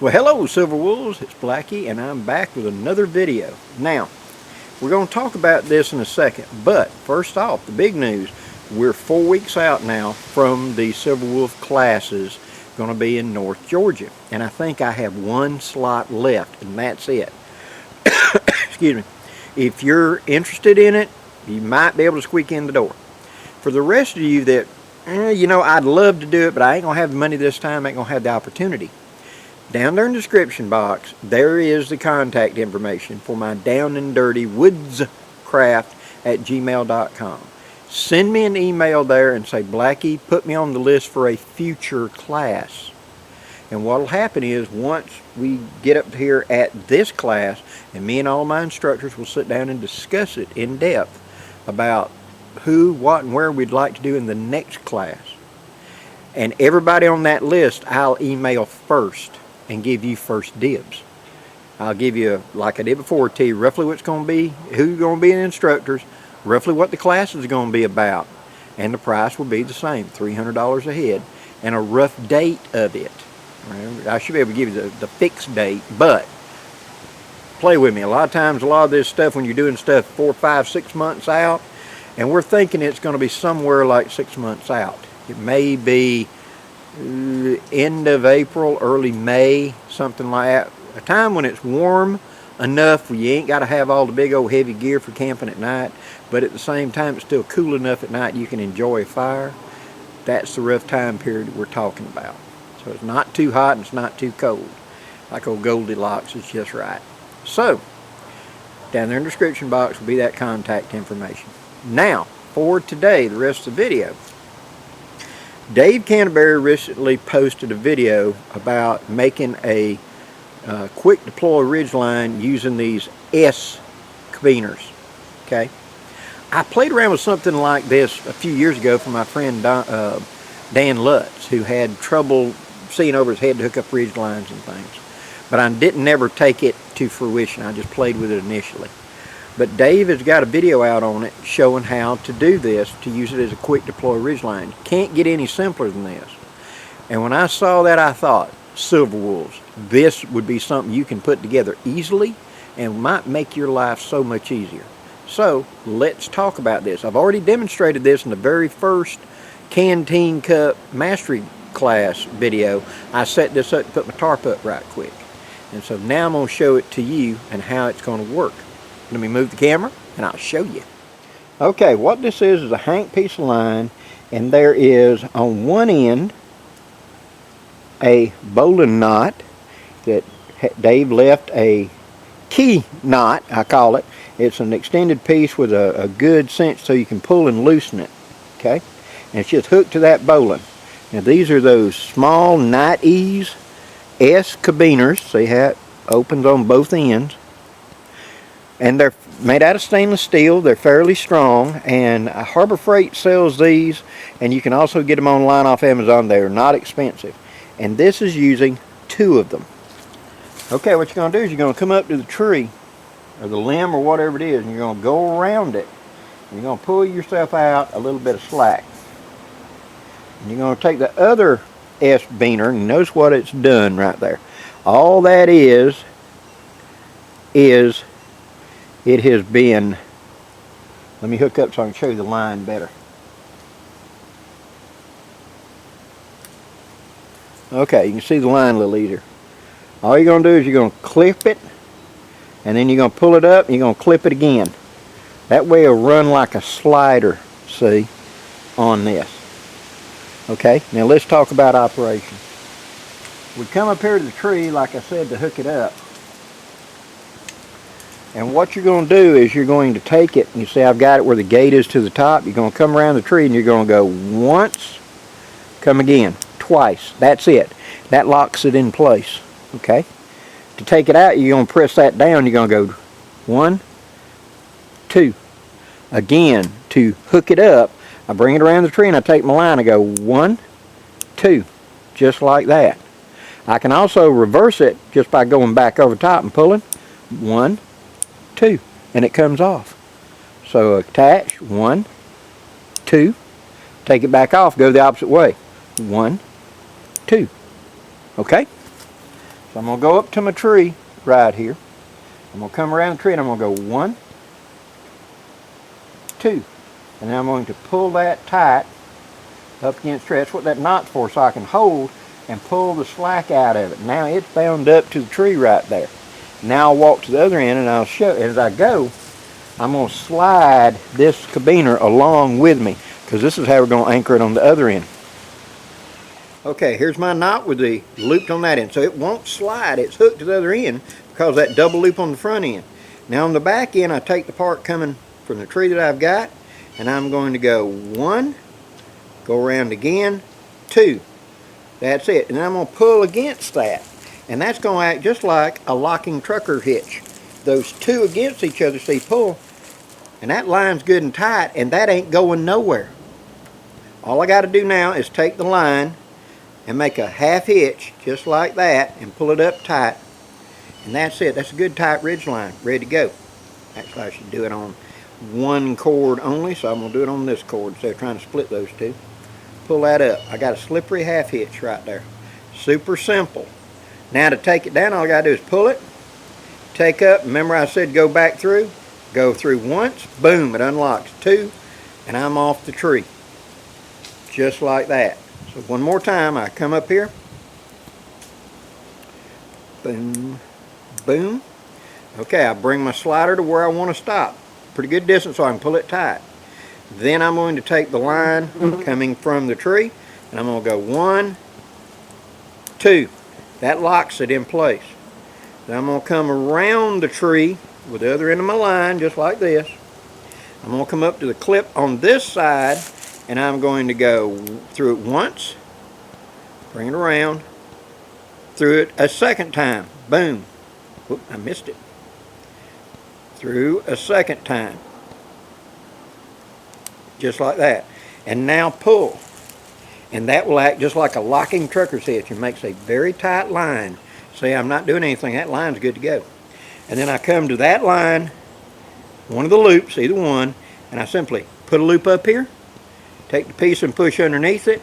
Well, hello Silver Wolves, it's Blackie and I'm back with another video. Now, we're going to talk about this in a second, but first off, the big news, we're 4 weeks out now from the Silver Wolf classes going to be in North Georgia, and I think I have one slot left and that's it. Excuse me. If you're interested in it, you might be able to squeak in the door. For the rest of you that, I'd love to do it, but I ain't going to have the money this time, I ain't going to have the opportunity. Down there in the description box, there is the contact information for my downndirtywoodscraft@gmail.com. Send me an email there and say, Blackie, put me on the list for a future class. And what will happen is, once we get up here at this class, and me and all my instructors will sit down and discuss it in depth about who, what, and where we'd like to do in the next class. And everybody on that list, I'll email first and give you first dibs. I'll give you, like I did before, tell you roughly what's going to be, who's going to be the instructors, roughly what the class is going to be about, and the price will be the same, $300 a head, and a rough date of it. I should be able to give you the fixed date, but play with me. A lot of times, a lot of this stuff, when you're doing stuff 4, 5, 6 months out, and we're thinking it's going to be somewhere like 6 months out. It may be end of April, early May, something like that. A time when it's warm enough where you ain't got to have all the big old heavy gear for camping at night, but at the same time it's still cool enough at night you can enjoy a fire. That's the rough time period we're talking about. So it's not too hot and it's not too cold. Like old Goldilocks is just right. So, down there in the description box will be that contact information. Now, for today, the rest of the video, Dave Canterbury recently posted a video about making a quick deploy Ridgeline using these S carabiners. Okay, I played around with something like this a few years ago for my friend Dan Lutz, who had trouble seeing over his head to hook up Ridgelines and things. But I didn't ever take it to fruition. I just played with it initially. But Dave has got a video out on it showing how to do this, to use it as a quick deploy Ridgeline. Can't get any simpler than this. And when I saw that, I thought, Silver Wolves, this would be something you can put together easily and might make your life so much easier. So let's talk about this. I've already demonstrated this in the very first Canteen Cup Mastery class video. I set this up to put my tarp up right quick. And so now I'm going to show it to you and how it's going to work. Let me move the camera and I'll show you. Okay, what this is a hank piece of line, and there is on one end a bowline knot that Dave left a key knot, I call it. It's an extended piece with a good cinch so you can pull and loosen it. Okay, and it's just hooked to that bowline. Now these are those small Night Ease S carabiners. See how it opens on both ends. And they're made out of stainless steel. They're fairly strong, and Harbor Freight sells these, and you can also get them online off Amazon. They're not expensive. And this is using 2 of them. Okay, what you're going to do is you're going to come up to the tree, or the limb, or whatever it is, and you're going to go around it. And you're going to pull yourself out a little bit of slack. And you're going to take the other S beaner, and notice what it's done right there. All that is it has been, let me hook up so I can show you the line better. Okay, you can see the line a little easier. All you're going to do is you're going to clip it, and then you're going to pull it up, and you're going to clip it again. That way it'll run like a slider, see, on this. Okay, now let's talk about operation. We come up here to the tree, like I said, to hook it up. And what you're going to do is you're going to take it, and you see I've got it where the gate is to the top. You're going to come around the tree and you're going to go once, come again, twice. That's it. That locks it in place. Okay? To take it out, you're going to press that down. You're going to go 1, 2. Again, to hook it up, I bring it around the tree and I take my line. I go 1, 2, just like that. I can also reverse it just by going back over top and pulling 1, 2, and it comes off. So attach 1, 2, take it back off, go the opposite way. 1, 2. Okay? So I'm going to go up to my tree right here. I'm going to come around the tree and I'm going to go 1, 2. And then I'm going to pull that tight up against the tree. That's what that knot's for, so I can hold and pull the slack out of it. Now it's bound up to the tree right there. Now I'll walk to the other end and I'll show, as I go, I'm going to slide this carabiner along with me, because this is how we're going to anchor it on the other end. Okay, here's my knot with the loop on that end. So it won't slide, it's hooked to the other end because of that double loop on the front end. Now on the back end, I take the part coming from the tree that I've got, and I'm going to go 1, go around again, 2. That's it. And I'm going to pull against that. And that's going to act just like a locking trucker hitch. Those 2 against each other, so you pull, and that line's good and tight, and that ain't going nowhere. All I got to do now is take the line and make a half hitch, just like that, and pull it up tight. And that's it. That's a good tight ridge line, ready to go. Actually, I should do it on 1 cord only, so I'm going to do it on this cord instead of trying to split those 2. Pull that up. I got a slippery half hitch right there. Super simple. Now to take it down, all I got to do is pull it, take up. Remember I said go back through? Go through once, boom, it unlocks. 2, and I'm off the tree. Just like that. So one more time, I come up here. Boom, boom. Okay, I bring my slider to where I want to stop. Pretty good distance so I can pull it tight. Then I'm going to take the line coming from the tree, and I'm going to go 1, 2. That locks it in place. Then I'm going to come around the tree with the other end of my line, just like this. I'm going to come up to the clip on this side, and I'm going to go through it once, bring it around, through it a second time. Boom. Whoop, I missed it. Through a second time. Just like that. And now pull. And that will act just like a locking trucker's hitch and makes a very tight line. See, I'm not doing anything. That line's good to go. And then I come to that line, one of the loops, either one, and I simply put a loop up here, take the piece and push underneath it,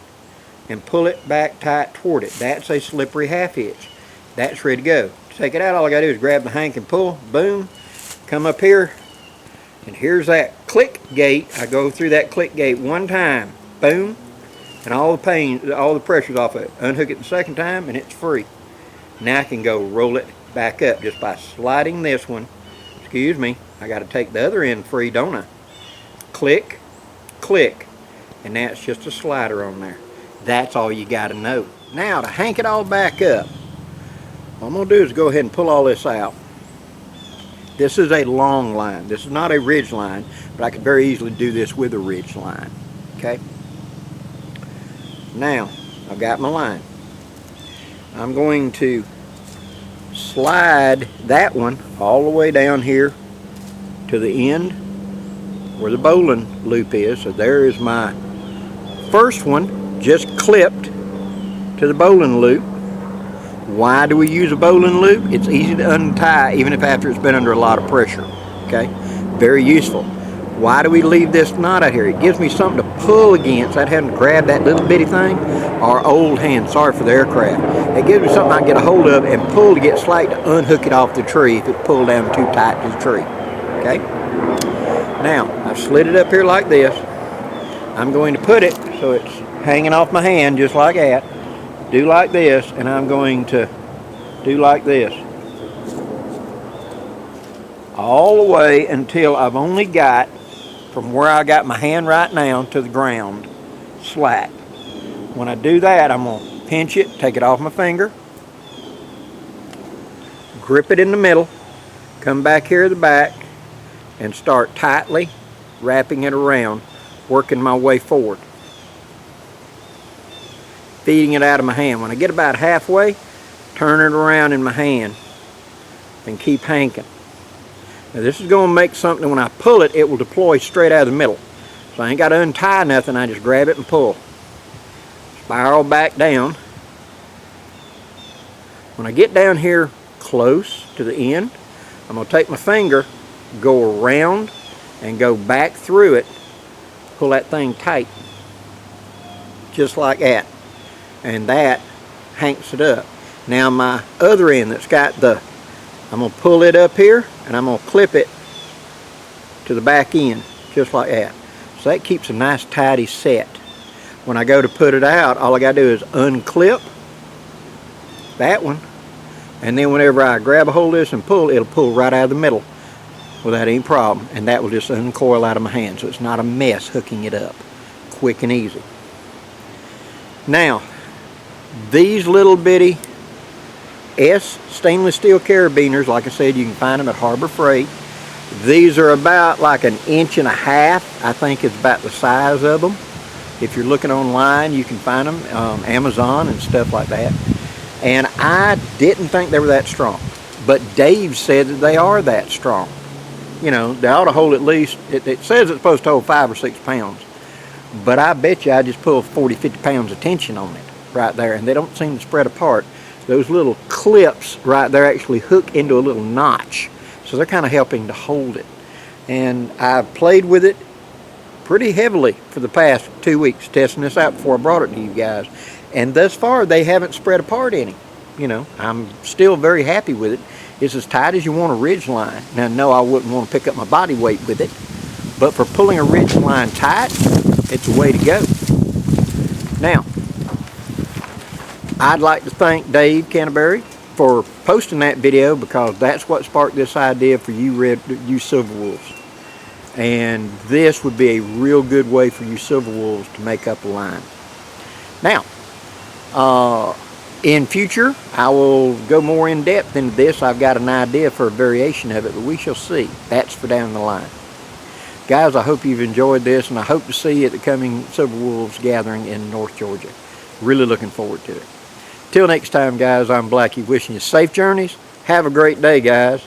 and pull it back tight toward it. That's a slippery half hitch. That's ready to go. To take it out, all I got to do is grab the hank and pull. Boom. Come up here. And here's that click gate. I go through that click gate 1 time. Boom. And all the pain, all the pressure's off of it. Unhook it the second time and it's free. Now I can go roll it back up just by sliding this one. Excuse me. I got to take the other end free, don't I? Click, click. And that's just a slider on there. That's all you got to know. Now to hank it all back up, what I'm going to do is go ahead and pull all this out. This is a long line. This is not a ridge line, but I could very easily do this with a ridge line. Okay? Now, I've got my line. I'm going to slide that one all the way down here to the end where the bowline loop is. So there is my first one, just clipped to the bowline loop. Why do we use a bowline loop? It's easy to untie even if after it's been under a lot of pressure. Okay, very useful. Why do we leave this knot out here? It gives me something to pull against. I'd have to grab that little bitty thing, or old hand, sorry for the aircraft. It gives me something I can get a hold of and pull to get slack to unhook it off the tree if it pulled down too tight to the tree. Okay, now I've slid it up here like this. I'm going to put it so it's hanging off my hand just like that. Do like this, and I'm going to do like this all the way until I've only got from where I got my hand right now to the ground slack. When I do that, I'm going to pinch it, take it off my finger, grip it in the middle, come back here at the back, and start tightly wrapping it around, working my way forward, feeding it out of my hand. When I get about halfway, turn it around in my hand and keep hanking. Now this is going to make something, when I pull it, it will deploy straight out of the middle. So I ain't got to untie nothing, I just grab it and pull. Spiral back down. When I get down here close to the end, I'm going to take my finger, go around and go back through it, pull that thing tight, just like that. And that hanks it up. Now my other end that's got the, I'm going to pull it up here and I'm going to clip it to the back end, just like that. So that keeps a nice tidy set. When I go to put it out, all I got to do is unclip that one, and then whenever I grab a hold of this and pull, it'll pull right out of the middle without any problem, and that will just uncoil out of my hand, so it's not a mess hooking it up. Quick and easy. Now, these little bitty stainless steel carabiners, like I said, you can find them at Harbor Freight. These are about like 1.5 inches. I think is about the size of them. If you're looking online, you can find them on Amazon and stuff like that. And I didn't think they were that strong, but Dave said that they are that strong. You know, they ought to hold at least, it says it's supposed to hold 5 or 6 pounds, but I bet you I just pulled 40, 50 pounds of tension on it right there, and they don't seem to spread apart. Those little clips right there actually hook into a little notch, so they're kind of helping to hold it. And I've played with it pretty heavily for the past 2 weeks, testing this out before I brought it to you guys. And thus far, they haven't spread apart any. You know, I'm still very happy with it. It's as tight as you want a Ridgeline. Now, no, I wouldn't want to pick up my body weight with it, but for pulling a Ridgeline tight, it's a way to go. Now, I'd like to thank Dave Canterbury for posting that video, because that's what sparked this idea for you Silverwolves. And this would be a real good way for you Silverwolves to make up a line. Now, in future, I will go more in depth into this. I've got an idea for a variation of it, but we shall see. That's for down the line. Guys, I hope you've enjoyed this, and I hope to see you at the coming Silverwolves gathering in North Georgia. Really looking forward to it. Till next time, guys, I'm Blackie, wishing you safe journeys. Have a great day, guys.